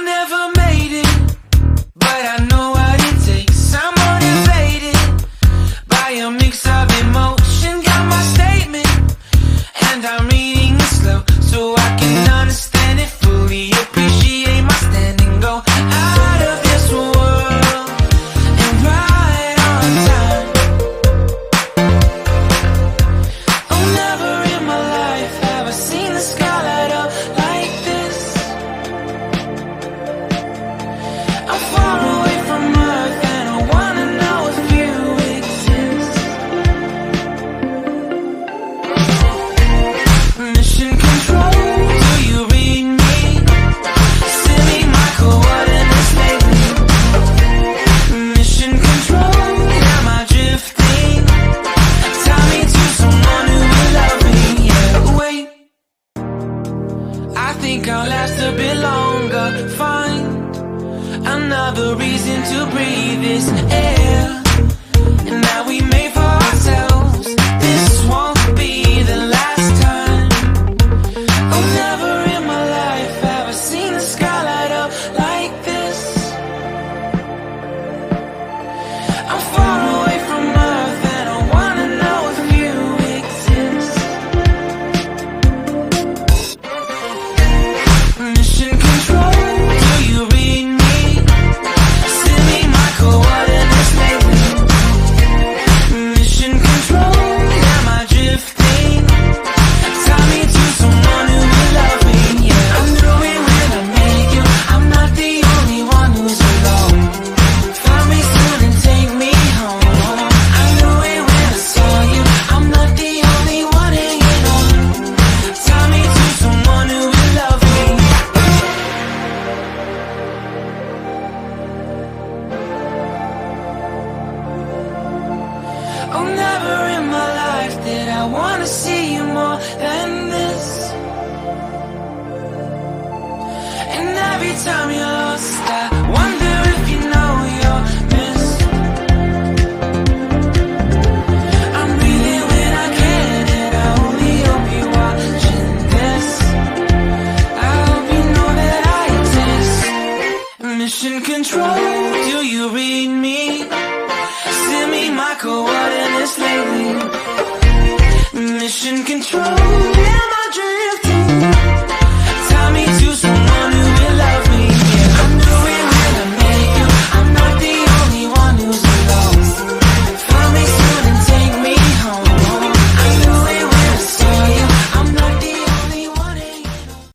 never made it, but I know what it takes. I'm motivated by a mix of emotion. Got my statement, and I'm reading it slow so I can understand it fully. Appreciate my standing, go out of this world and right on time. Oh, never in my life have I seen the sky light up like this. I'm far away from Earth and I wanna know if you exist. Mission control, do you read me? Send me my coordinates lately. Mission control, am I drifting? Tie me to someone who will love me. Yeah, wait, I think I'll last a bit longer. Find another reason to breathe this air, and that we made for ourselves. This won't be the last time. Oh, never in my life have I seen the sky light up like this. I'm far away from Earth and I wanna know if you exist. Mission control, do you read me? Send me my coordinates lately. Mission control, am I drifting? Tie me to someone who will love me. Yeah, I knew it when I met you. I'm not the only one who's alone. Find me soon and take me home. I knew it when I saw you. I'm not the only one hanging on. Tie me to someone who will love me. Oh, never in my life did I wanna see you more than this. And every time you're lost, I wonder if you know you're missed. I'm breathing when I can, and I only hope you're watching this. I hope you know that I exist. Mission control,